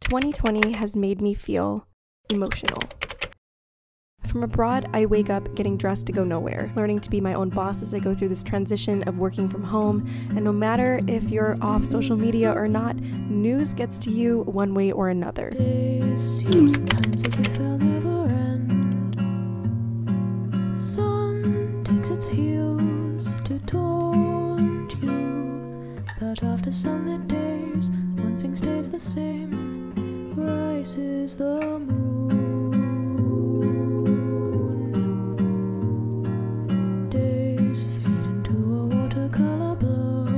2020 has made me feel emotional. From abroad, I wake up getting dressed to go nowhere, learning to be my own boss as I go through this transition of working from home, and no matter if you're off social media or not, news gets to you one way or another. Days seem sometimes as if they'll never end. Sun takes its heels to taunt you, but after sunlit days, one thing stays the same. Rises the moon. Days fade into a watercolor blur.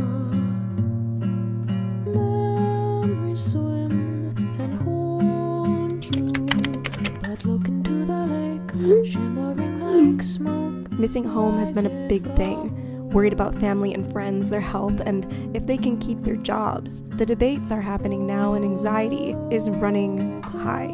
Memories swim and haunt you, but look into the lake, shimmering like smoke. Missing home has been a big thing. Worried about family and friends, their health, and if they can keep their jobs. The debates are happening now and anxiety is running high.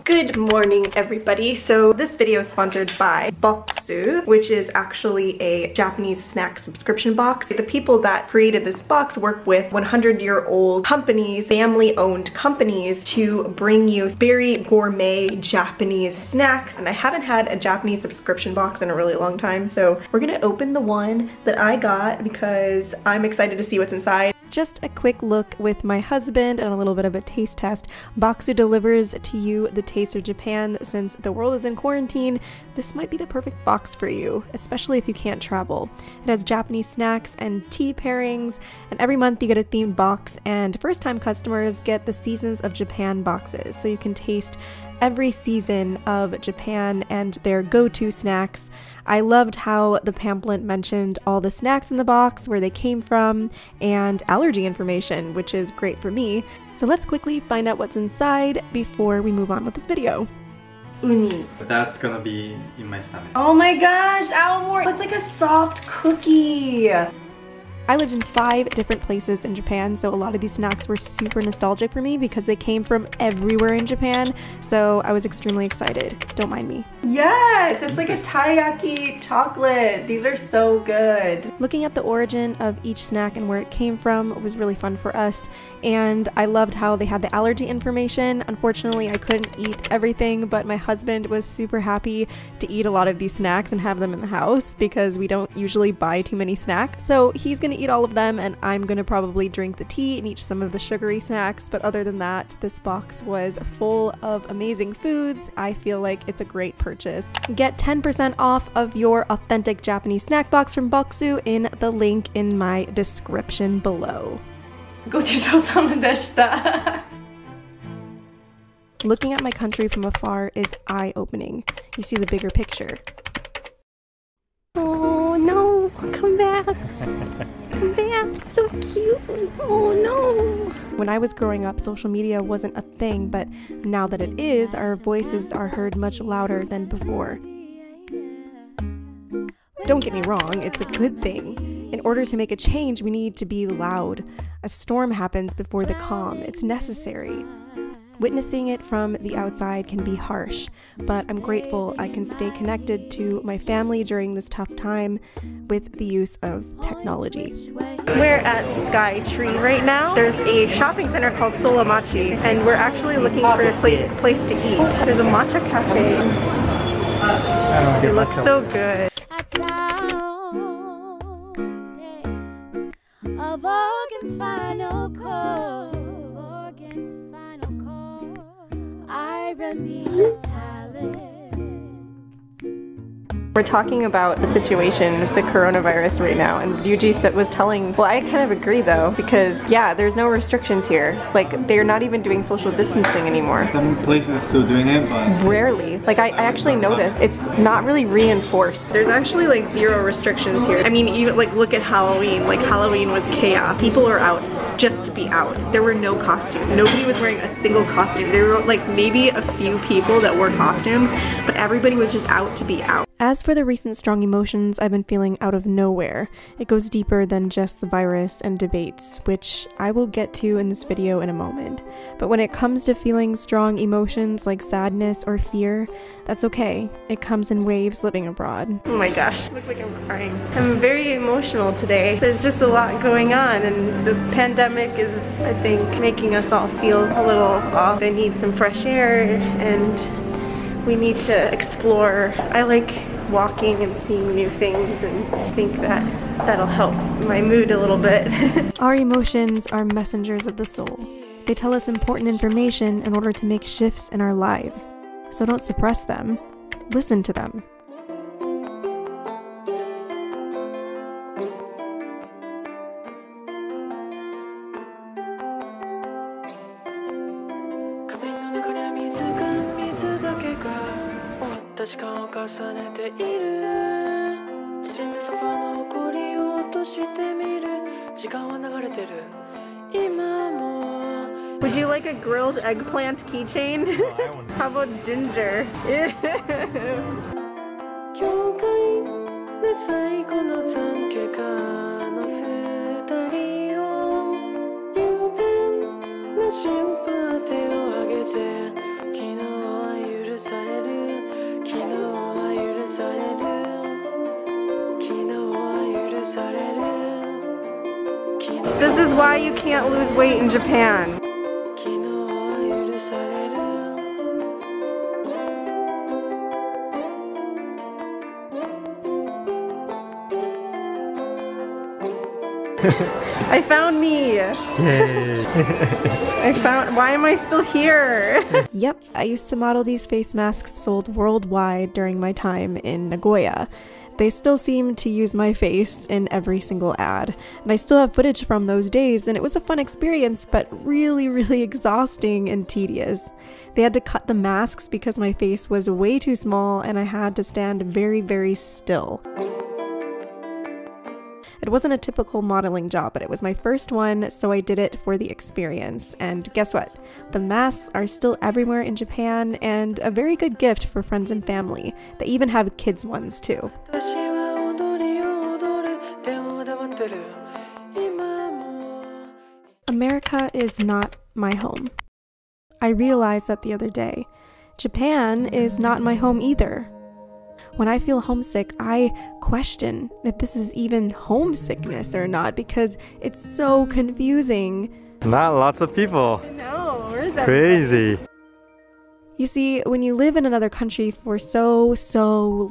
Good morning, everybody. So this video is sponsored by Boxu, which is actually a Japanese snack subscription box. The people that created this box work with 100-year-old companies, family-owned companies, to bring you very gourmet Japanese snacks. And I haven't had a Japanese subscription box in a really long time, so we're gonna open the one that I got because I'm excited to see what's inside. Just a quick look with my husband and a little bit of a taste test. Boxu delivers to you the taste of Japan. Since the world is in quarantine, this might be the perfect box for you, especially if you can't travel. It has Japanese snacks and tea pairings, and every month you get a themed box, and first-time customers get the Seasons of Japan boxes, so you can taste every season of Japan and their go-to snacks. I loved how the pamphlet mentioned all the snacks in the box, where they came from, and allergy information, which is great for me. So let's quickly find out what's inside before we move on with this video. Uni. That's gonna be in my stomach. Oh my gosh, Almore! It's like a soft cookie! I lived in 5 different places in Japan, so a lot of these snacks were super nostalgic for me because they came from everywhere in Japan, so I was extremely excited. Don't mind me. Yes! It's like a taiyaki chocolate! These are so good! Looking at the origin of each snack and where it came from was really fun for us, and I loved how they had the allergy information. Unfortunately, I couldn't eat everything, but my husband was super happy to eat a lot of these snacks and have them in the house because we don't usually buy too many snacks, so he's gonna eat all of them, and I'm gonna probably drink the tea and eat some of the sugary snacks. But other than that, this box was full of amazing foods. I feel like it's a great purchase. Get 10% off of your authentic Japanese snack box from Boxu in the link in my description below. Looking at my country from afar is eye-opening. You see the bigger picture. Oh no, come back. Come back, so cute. Oh no. When I was growing up, social media wasn't a thing, but now that it is, our voices are heard much louder than before. Don't get me wrong, it's a good thing. In order to make a change, we need to be loud. A storm happens before the calm. It's necessary. Witnessing it from the outside can be harsh, but I'm grateful I can stay connected to my family during this tough time with the use of technology. We're at Skytree right now. There's a shopping center called Solamachi, and we're actually looking for a place to eat. There's a matcha cafe. It looks so good. Of organs final chord, irony metallic. We're talking about the situation with the coronavirus right now, and Yuji was telling, well, I kind of agree though, because yeah, there's no restrictions here. Like, they're not even doing social distancing anymore. Some places are still doing it, but rarely. Like, I actually noticed it's not really reinforced. There's actually like 0 restrictions here. I mean, even like look at Halloween. Like, Halloween was chaos. People are out just to be out. There were no costumes. Nobody was wearing a single costume. There were like maybe a few people that wore costumes, but everybody was just out to be out. As for the recent strong emotions I've been feeling out of nowhere, it goes deeper than just the virus and debates, which I will get to in this video in a moment. But when it comes to feeling strong emotions like sadness or fear, that's okay. It comes in waves living abroad. Oh my gosh, I look like I'm crying. I'm very emotional today. There's just a lot going on, and the pandemic is, I think, making us all feel a little off. I need some fresh air, and we need to explore. I like walking and seeing new things, and I think that that'll help my mood a little bit. Our emotions are messengers of the soul. They tell us important information in order to make shifts in our lives. So don't suppress them. Listen to them. Would you like a grilled eggplant keychain? How about ginger? This is why you can't lose weight in Japan. I found me! Yay! Why am I still here? Yep, I used to model these face masks sold worldwide during my time in Nagoya. They still seem to use my face in every single ad, and I still have footage from those days, and it was a fun experience, but really exhausting and tedious. They had to cut the masks because my face was way too small and I had to stand very still. It wasn't a typical modeling job, but it was my first one, so I did it for the experience. And guess what? The masks are still everywhere in Japan, and a very good gift for friends and family. They even have kids ones too. America is not my home. I realized that the other day. Japan is not my home either. When I feel homesick, I question if this is even homesickness or not because it's so confusing. Not lots of people. I know, where is that? Crazy. You see, when you live in another country for so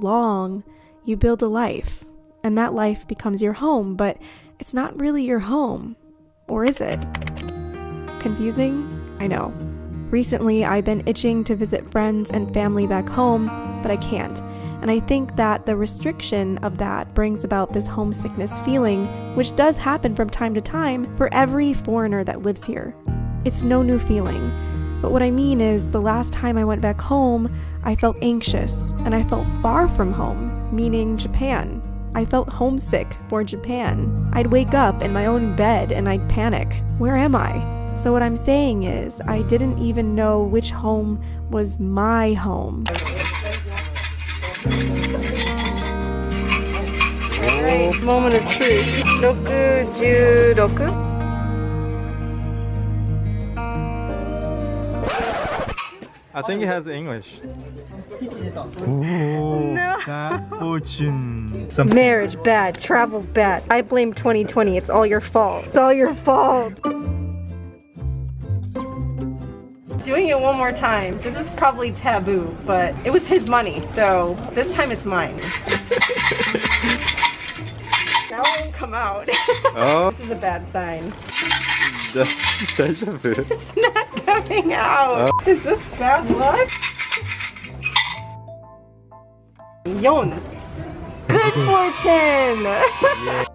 long, you build a life, and that life becomes your home, but it's not really your home. Or is it? Confusing? I know. Recently, I've been itching to visit friends and family back home, but I can't. And I think that the restriction of that brings about this homesickness feeling, which does happen from time to time for every foreigner that lives here. It's no new feeling. But what I mean is, the last time I went back home, I felt anxious, and I felt far from home, meaning Japan. I felt homesick for Japan. I'd wake up in my own bed and I'd panic. Where am I? So what I'm saying is, I didn't even know which home was my home. Alright, moment of truth. 616? I think it has English. No. Bad fortune. Marriage bad, travel bad. I blame 2020. It's all your fault. It's all your fault. Doing it one more time. This is probably taboo, but it was his money, so this time it's mine. Now it won't come out. Oh. This is a bad sign. That's deja vu. It's not coming out. Oh. Is this bad luck? Yon. Good fortune! Yeah.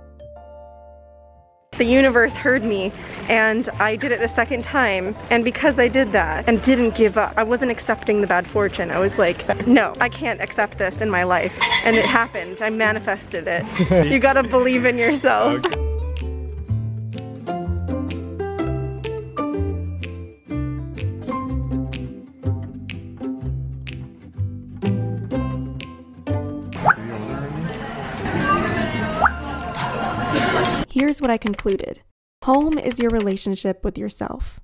The universe heard me, and I did it a second time, and because I did that and didn't give up, I wasn't accepting the bad fortune. I was like, no, I can't accept this in my life. And it happened. I manifested it. You gotta believe in yourself. Okay. here's what I concluded. Home is your relationship with yourself.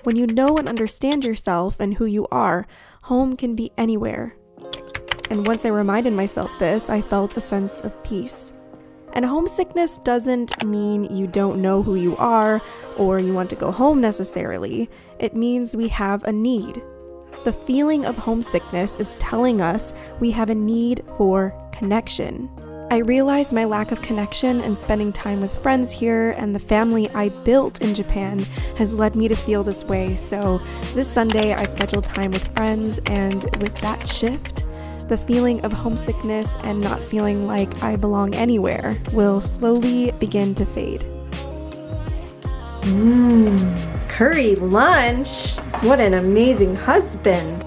When you know and understand yourself and who you are, home can be anywhere. And once I reminded myself this, I felt a sense of peace. And homesickness doesn't mean you don't know who you are or you want to go home necessarily. It means we have a need. The feeling of homesickness is telling us we have a need for connection. I realized my lack of connection and spending time with friends here and the family I built in Japan has led me to feel this way. So this Sunday I scheduled time with friends, and with that shift, the feeling of homesickness and not feeling like I belong anywhere will slowly begin to fade. Curry lunch! What an amazing husband!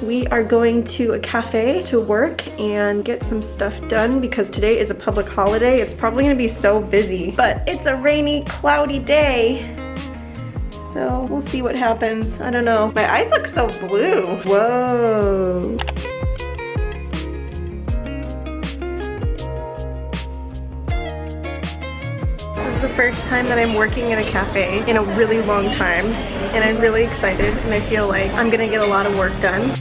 We are going to a cafe to work and get some stuff done because today is a public holiday. It's probably gonna be so busy, but it's a rainy, cloudy day. So we'll see what happens. I don't know. My eyes look so blue. Whoa. This is the first time that I'm working in a cafe in a really long time, and I'm really excited, and I feel like I'm gonna get a lot of work done.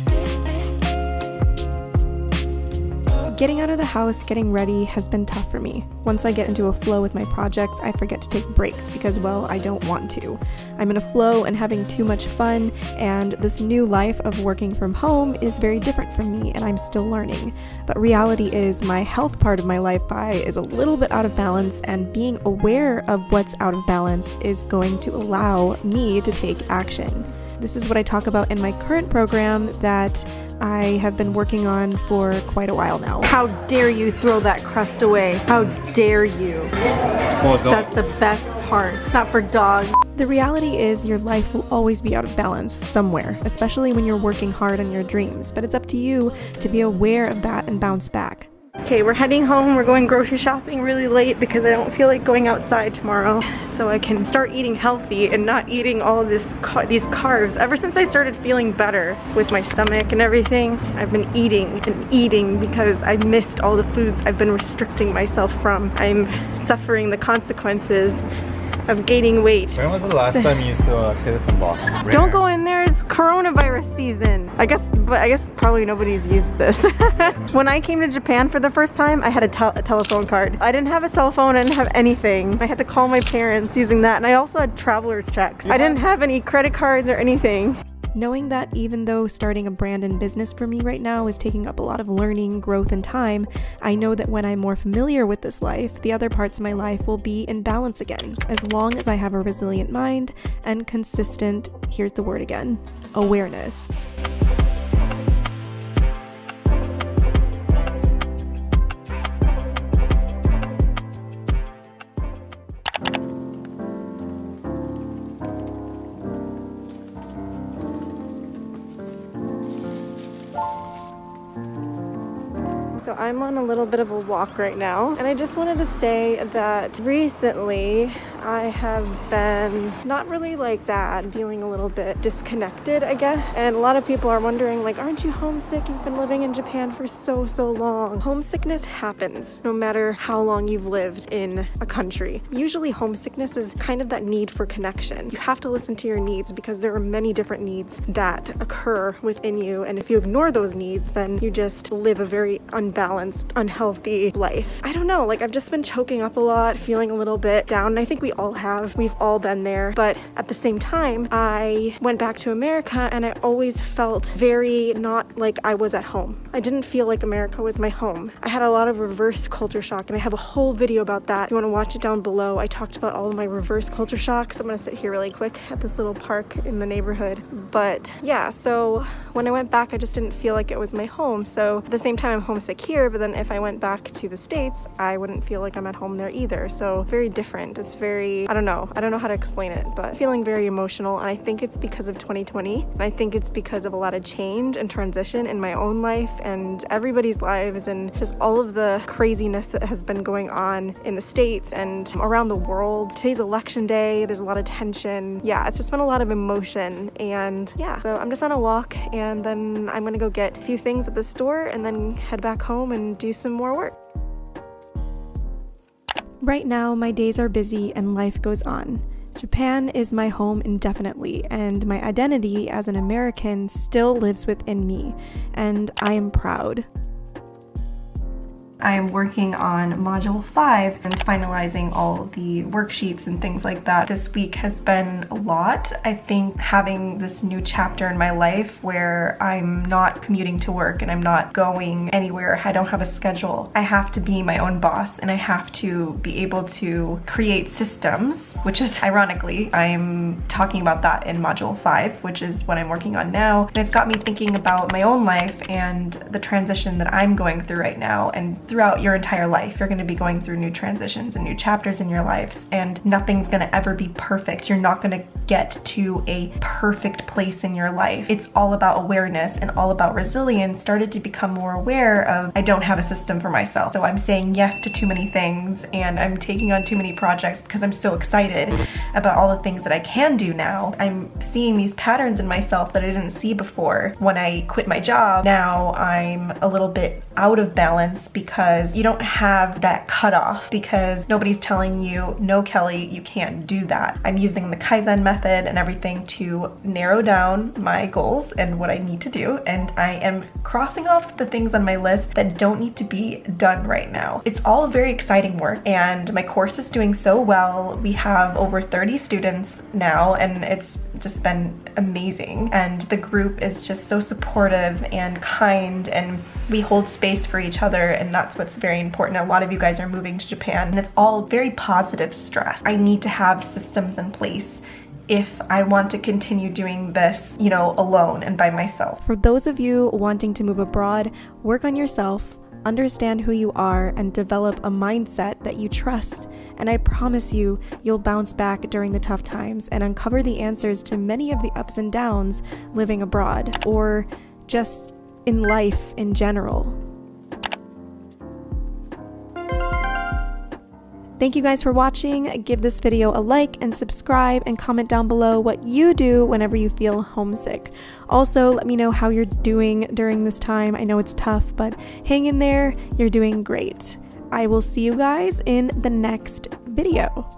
Getting out of the house, getting ready has been tough for me. Once I get into a flow with my projects, I forget to take breaks because, well, I don't want to. I'm in a flow and having too much fun, and this new life of working from home is very different from me, and I'm still learning. But reality is my health part of my life is a little bit out of balance, and being aware of what's out of balance is going to allow me to take action. This is what I talk about in my current program that I have been working on for quite a while now. How dare you throw that crust away? How dare you? That's the best part. It's not for dogs. The reality is your life will always be out of balance somewhere, especially when you're working hard on your dreams, but it's up to you to be aware of that and bounce back. Okay, we're heading home. We're going grocery shopping really late because I don't feel like going outside tomorrow, so I can start eating healthy and not eating all of these carbs. Ever since I started feeling better with my stomach and everything, I've been eating and eating because I missed all the foods I've been restricting myself from. I'm suffering the consequences of gaining weight. When was the last time you saw a telephone box? Don't go in there, it's coronavirus season. I guess probably nobody's used this. When I came to Japan for the first time, I had a telephone card. I didn't have a cell phone, I didn't have anything. I had to call my parents using that, and I also had traveler's checks. I didn't have any credit cards or anything. Knowing that even though starting a brand and business for me right now is taking up a lot of learning, growth, and time, I know that when I'm more familiar with this life, the other parts of my life will be in balance again, as long as I have a resilient mind and consistent, here's the word again, awareness. So I'm on a little bit of a walk right now, and I just wanted to say that recently I have been not really like sad, feeling a little bit disconnected, I guess. And a lot of people are wondering, like, aren't you homesick? You've been living in Japan for so long. Homesickness happens no matter how long you've lived in a country. Usually homesickness is kind of that need for connection. You have to listen to your needs because there are many different needs that occur within you, and if you ignore those needs, then you just live a very unbalanced, unhealthy life. I don't know, like I've just been choking up a lot, feeling a little bit down, and I think we all have. We've all been there. But at the same time, I went back to America and I always felt very not like I was at home. I didn't feel like America was my home. I had a lot of reverse culture shock, and I have a whole video about that. If you want to watch it down below, I talked about all of my reverse culture shocks. I'm gonna sit here really quick at this little park in the neighborhood. But yeah, so when I went back, I just didn't feel like it was my home. So at the same time, I'm homesick here, but then if I went back to the States, I wouldn't feel like I'm at home there either. So very different. It's very, I don't know how to explain it, but feeling very emotional. And I think it's because of 2020. And I think it's because of a lot of change and transition in my own life and everybody's lives, and just all of the craziness that has been going on in the States and around the world. Today's election day, there's a lot of tension. Yeah, it's just been a lot of emotion. And yeah, so I'm just on a walk, and then I'm gonna go get a few things at the store and then head back home and do some more work. Right now, my days are busy and life goes on. Japan is my home indefinitely, and my identity as an American still lives within me, and I am proud. I am working on Module 5 and finalizing all the worksheets and things like that. This week has been a lot. I think having this new chapter in my life where I'm not commuting to work and I'm not going anywhere, I don't have a schedule. I have to be my own boss and I have to be able to create systems, which is ironically, I'm talking about that in Module 5, which is what I'm working on now. And it's got me thinking about my own life and the transition that I'm going through right now. And throughout your entire life, you're going to be going through new transitions and new chapters in your lives, and nothing's going to ever be perfect. You're not going to get to a perfect place in your life. It's all about awareness and all about resilience. Started to become more aware of, I don't have a system for myself, so I'm saying yes to too many things and I'm taking on too many projects because I'm so excited about all the things that I can do now. I'm seeing these patterns in myself that I didn't see before. When I quit my job, now I'm a little bit out of balance because you don't have that cutoff, because nobody's telling you, no Kelly, you can't do that. I'm using the Kaizen method and everything to narrow down my goals and what I need to do, and I am crossing off the things on my list that don't need to be done right now. It's all very exciting work and my course is doing so well. We have over 30 students now and it's just been amazing, and the group is just so supportive and kind, and we hold space for each other, and that's what's very important. A lot of you guys are moving to Japan and it's all very positive stress. I need to have systems in place if I want to continue doing this, you know, alone and by myself. For those of you wanting to move abroad, work on yourself, understand who you are, and develop a mindset that you trust. And I promise you, you'll bounce back during the tough times and uncover the answers to many of the ups and downs living abroad, or just in life in general. Thank you guys for watching. Give this video a like and subscribe, and comment down below what you do whenever you feel homesick. Also, let me know how you're doing during this time. I know it's tough, but hang in there. You're doing great. I will see you guys in the next video.